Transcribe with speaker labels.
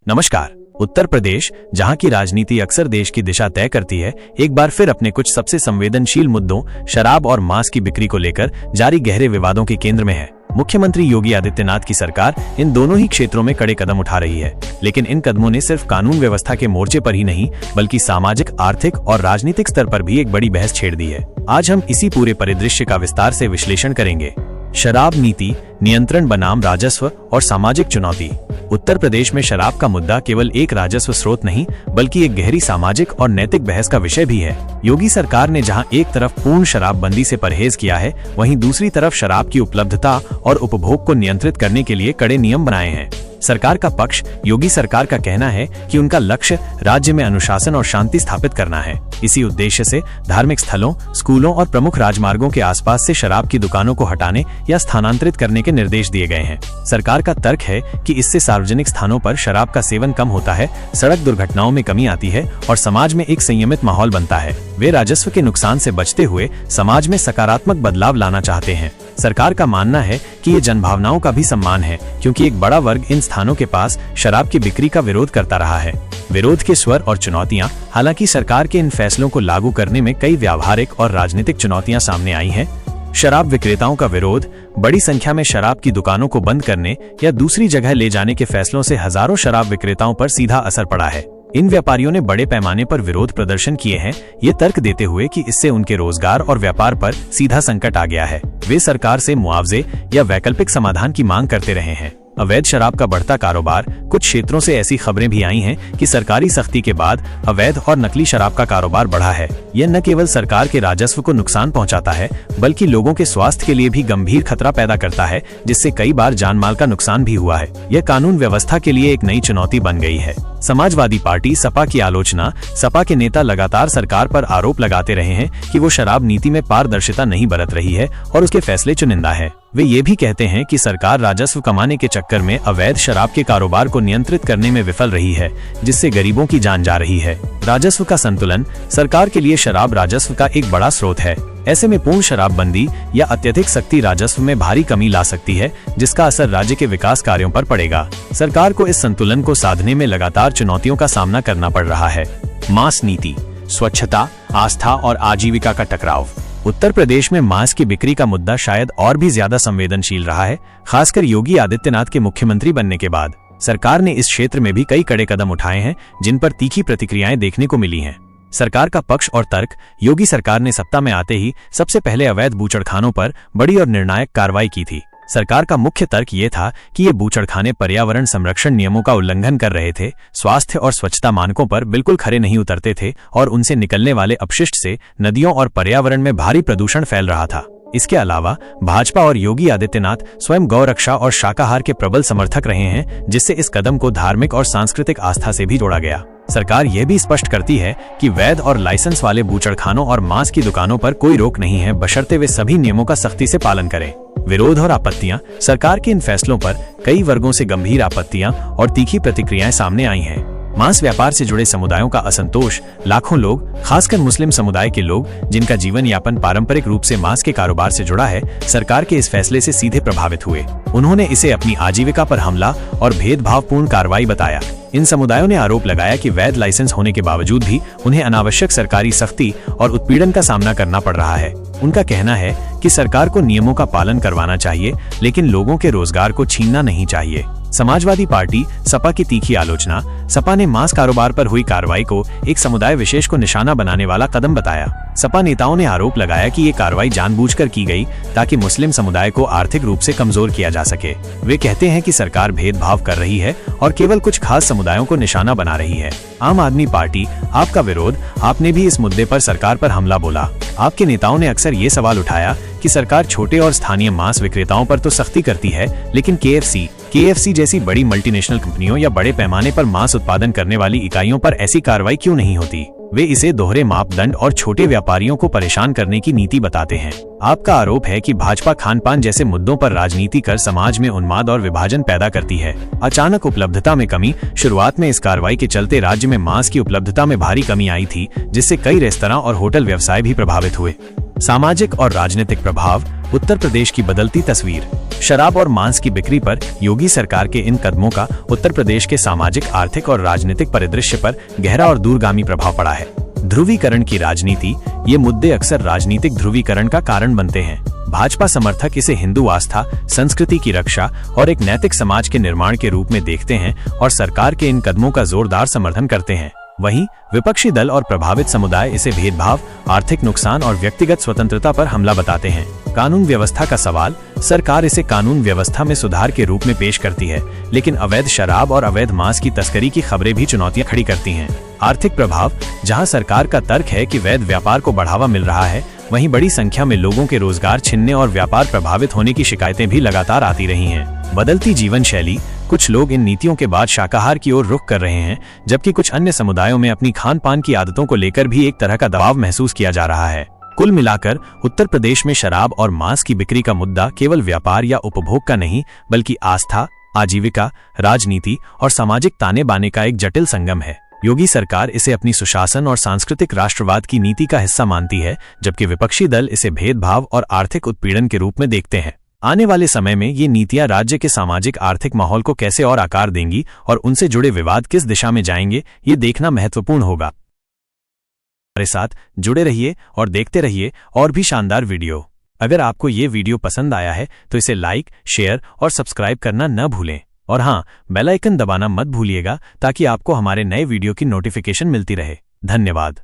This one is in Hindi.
Speaker 1: नमस्कार। उत्तर प्रदेश, जहां की राजनीति अक्सर देश की दिशा तय करती है, एक बार फिर अपने कुछ सबसे संवेदनशील मुद्दों शराब और मांस की बिक्री को लेकर जारी गहरे विवादों के केंद्र में है। मुख्यमंत्री योगी आदित्यनाथ की सरकार इन दोनों ही क्षेत्रों में कड़े कदम उठा रही है, लेकिन इन कदमों ने सिर्फ कानून व्यवस्था के मोर्चे पर ही नहीं बल्कि सामाजिक, आर्थिक और राजनीतिक स्तर पर भी एक बड़ी बहस छेड़ दी है। आज हम इसी पूरे परिदृश्य का विस्तार से विश्लेषण करेंगे। शराब नीति, नियंत्रण बनाम राजस्व और सामाजिक चुनौती। उत्तर प्रदेश में शराब का मुद्दा केवल एक राजस्व स्रोत नहीं बल्कि एक गहरी सामाजिक और नैतिक बहस का विषय भी है। योगी सरकार ने जहां एक तरफ पूर्ण शराबबंदी से परहेज किया है, वहीं दूसरी तरफ शराब की उपलब्धता और उपभोग को नियंत्रित करने के लिए कड़े नियम बनाए हैं। सरकार का पक्ष, योगी सरकार का कहना है कि उनका लक्ष्य राज्य में अनुशासन और शांति स्थापित करना है। इसी उद्देश्य से धार्मिक स्थलों, स्कूलों और प्रमुख राजमार्गों के आसपास से शराब की दुकानों को हटाने या स्थानांतरित करने के निर्देश दिए गए हैं। सरकार का तर्क है कि इससे सार्वजनिक स्थानों पर शराब का सेवन कम होता है, सड़क दुर्घटनाओं में कमी आती है और समाज में एक संयमित माहौल बनता है। वे राजस्व के नुकसान से बचते हुए समाज में सकारात्मक बदलाव लाना चाहते हैं। सरकार का मानना है कि ये जनभावनाओं का भी सम्मान है, क्योंकि एक बड़ा वर्ग इन स्थानों के पास शराब की बिक्री का विरोध करता रहा है। विरोध के स्वर और चुनौतियां। हालांकि सरकार के इन फैसलों को लागू करने में कई व्यावहारिक और राजनीतिक चुनौतियां सामने आई हैं। शराब विक्रेताओं का विरोध। बड़ी संख्या में शराब की दुकानों को बंद करने या दूसरी जगह ले जाने के फैसलों से हजारों शराब विक्रेताओं पर सीधा असर पड़ा है। इन व्यापारियों ने बड़े पैमाने पर विरोध प्रदर्शन किए हैं, ये तर्क देते हुए कि इससे उनके रोजगार और व्यापार पर सीधा संकट आ गया है। वे सरकार से मुआवजे या वैकल्पिक समाधान की मांग करते रहे हैं। अवैध शराब का बढ़ता कारोबार। कुछ क्षेत्रों से ऐसी खबरें भी आई हैं कि सरकारी सख्ती के बाद अवैध और नकली शराब का कारोबार बढ़ा है। यह न केवल सरकार के राजस्व को नुकसान पहुंचाता है बल्कि लोगों के स्वास्थ्य के लिए भी गंभीर खतरा पैदा करता है, जिससे कई बार जान माल का नुकसान भी हुआ है। यह कानून व्यवस्था के लिए एक नई चुनौती बन गई है। समाजवादी पार्टी सपा की आलोचना। सपा के नेता लगातार सरकार पर आरोप लगाते रहे हैं कि वो शराब नीति में पारदर्शिता नहीं बरत रही है और उसके फैसले चुनिंदा है। वे ये भी कहते हैं कि सरकार राजस्व कमाने के चक्कर में अवैध शराब के कारोबार को नियंत्रित करने में विफल रही है, जिससे गरीबों की जान जा रही है। राजस्व का संतुलन। सरकार के लिए शराब राजस्व का एक बड़ा स्रोत है। ऐसे में पूर्ण शराबबंदी या अत्यधिक सख्ती राजस्व में भारी कमी ला सकती है, जिसका असर राज्य के विकास कार्यों पर पड़ेगा। सरकार को इस संतुलन को साधने में लगातार चुनौतियों का सामना करना पड़ रहा है। मांस नीति। स्वच्छता, आस्था और आजीविका का टकराव। उत्तर प्रदेश में मांस की बिक्री का मुद्दा शायद और भी ज्यादा संवेदनशील रहा है, खासकर योगी आदित्यनाथ के मुख्यमंत्री बनने के बाद। सरकार ने इस क्षेत्र में भी कई कड़े कदम उठाए हैं, जिन पर तीखी प्रतिक्रियाएं देखने को मिली हैं। सरकार का पक्ष और तर्क। योगी सरकार ने सत्ता में आते ही सबसे पहले अवैध बूचड़खानों पर बड़ी और निर्णायक कार्रवाई की थी। सरकार का मुख्य तर्क ये था कि ये बूचड़खाने पर्यावरण संरक्षण नियमों का उल्लंघन कर रहे थे, स्वास्थ्य और स्वच्छता मानकों पर बिल्कुल खरे नहीं उतरते थे और उनसे निकलने वाले अपशिष्ट से नदियों और पर्यावरण में भारी प्रदूषण फैल रहा था। इसके अलावा भाजपा और योगी आदित्यनाथ स्वयं गौ रक्षा और शाकाहार के प्रबल समर्थक रहे हैं, जिससे इस कदम को धार्मिक और सांस्कृतिक आस्था से भी जोड़ा गया। सरकार यह भी स्पष्ट करती है कि वैध और लाइसेंस वाले बूचड़खानों और मांस की दुकानों पर कोई रोक नहीं है, बशर्ते वे सभी नियमों का सख्ती से पालन करें। विरोध और आपत्तियां। सरकार के इन फैसलों पर कई वर्गों से गंभीर आपत्तियां और तीखी प्रतिक्रियाएं सामने आई हैं। मांस व्यापार से जुड़े समुदायों का असंतोष। लाखों लोग, खासकर मुस्लिम समुदाय के लोग, जिनका जीवन यापन पारंपरिक रूप से मांस के कारोबार से जुड़ा है, सरकार के इस फैसले से सीधे प्रभावित हुए। उन्होंने इसे अपनी आजीविका पर हमला और भेदभावपूर्ण कार्रवाई बताया। इन समुदायों ने आरोप लगाया कि वैध लाइसेंस होने के बावजूद भी उन्हें अनावश्यक सरकारी सख्ती और उत्पीड़न का सामना करना पड़ रहा है। उनका कहना है कि सरकार को नियमों का पालन करवाना चाहिए, लेकिन लोगों के रोजगार को छीनना नहीं चाहिए। समाजवादी पार्टी सपा की तीखी आलोचना। सपा ने मांस कारोबार पर हुई कार्रवाई को एक समुदाय विशेष को निशाना बनाने वाला कदम बताया। सपा नेताओं ने आरोप लगाया कि ये कार्रवाई जानबूझकर की गई ताकि मुस्लिम समुदाय को आर्थिक रूप से कमजोर किया जा सके। वे कहते हैं कि सरकार भेदभाव कर रही है और केवल कुछ खास समुदायों को निशाना बना रही है। आम आदमी पार्टी। आपका विरोध। आपने भी इस मुद्दे पर सरकार पर हमला बोला। आपके नेताओं ने अक्सर ये सवाल उठाया कि सरकार छोटे और स्थानीय मांस विक्रेताओं पर तो सख्ती करती है, लेकिन केएफसी जैसी बड़ी मल्टीनेशनल कंपनियों या बड़े पैमाने पर मांस उत्पादन करने वाली इकाइयों पर ऐसी कार्रवाई क्यों नहीं होती? वे इसे दोहरे मापदंड और छोटे व्यापारियों को परेशान करने की नीति बताते हैं। आपका आरोप है कि भाजपा खान-पान जैसे मुद्दों पर राजनीति कर समाज में उन्माद और विभाजन पैदा करती है। अचानक उपलब्धता में कमी। शुरुआत में इस कार्रवाई के चलते राज्य में मांस की उपलब्धता में भारी कमी आई थी, जिससे कई रेस्तरां और होटल व्यवसाय भी प्रभावित हुए। सामाजिक और राजनीतिक प्रभाव, उत्तर प्रदेश की बदलती तस्वीर। शराब और मांस की बिक्री पर योगी सरकार के इन कदमों का उत्तर प्रदेश के सामाजिक, आर्थिक और राजनीतिक परिदृश्य पर गहरा और दूरगामी प्रभाव पड़ा है। ध्रुवीकरण की राजनीति, ये मुद्दे अक्सर राजनीतिक ध्रुवीकरण का कारण बनते हैं। भाजपा समर्थक इसे हिंदू आस्था, संस्कृति की रक्षा और एक नैतिक समाज के निर्माण के रूप में देखते हैं और सरकार के इन कदमों का जोरदार समर्थन करते हैं। वहीं विपक्षी दल और प्रभावित समुदाय इसे भेदभाव, आर्थिक नुकसान और व्यक्तिगत स्वतंत्रता पर हमला बताते हैं। कानून व्यवस्था का सवाल, सरकार इसे कानून व्यवस्था में सुधार के रूप में पेश करती है, लेकिन अवैध शराब और अवैध मांस की तस्करी की खबरें भी चुनौतियां खड़ी करती हैं। आर्थिक प्रभाव, जहां सरकार का तर्क है कि वैध व्यापार को बढ़ावा मिल रहा है, वहीं बड़ी संख्या में लोगों के रोजगार छिनने और व्यापार प्रभावित होने की शिकायतें भी लगातार आती रही हैं। बदलती जीवन शैली, कुछ लोग इन नीतियों के बाद शाकाहार की ओर रुख कर रहे हैं, जबकि कुछ अन्य समुदायों में अपनी खान पान की आदतों को लेकर भी एक तरह का दबाव महसूस किया जा रहा है। कुल मिलाकर उत्तर प्रदेश में शराब और मांस की बिक्री का मुद्दा केवल व्यापार या उपभोग का नहीं, बल्कि आस्था, आजीविका, राजनीति और सामाजिक ताने बाने का एक जटिल संगम है। योगी सरकार इसे अपनी सुशासन और सांस्कृतिक राष्ट्रवाद की नीति का हिस्सा मानती है, जबकि विपक्षी दल इसे भेदभाव और आर्थिक उत्पीड़न के रूप में देखते हैं। आने वाले समय में ये नीतियां राज्य के सामाजिक आर्थिक माहौल को कैसे और आकार देंगी और उनसे जुड़े विवाद किस दिशा में जाएंगे, ये देखना महत्वपूर्ण होगा। हमारे साथ जुड़े रहिए और देखते रहिए और भी शानदार वीडियो। अगर आपको ये वीडियो पसंद आया है तो इसे लाइक, शेयर और सब्सक्राइब करना न भूलें। और हाँ, बेल आइकन दबाना मत भूलिएगा ताकि आपको हमारे नए वीडियो की नोटिफिकेशन मिलती रहे। धन्यवाद।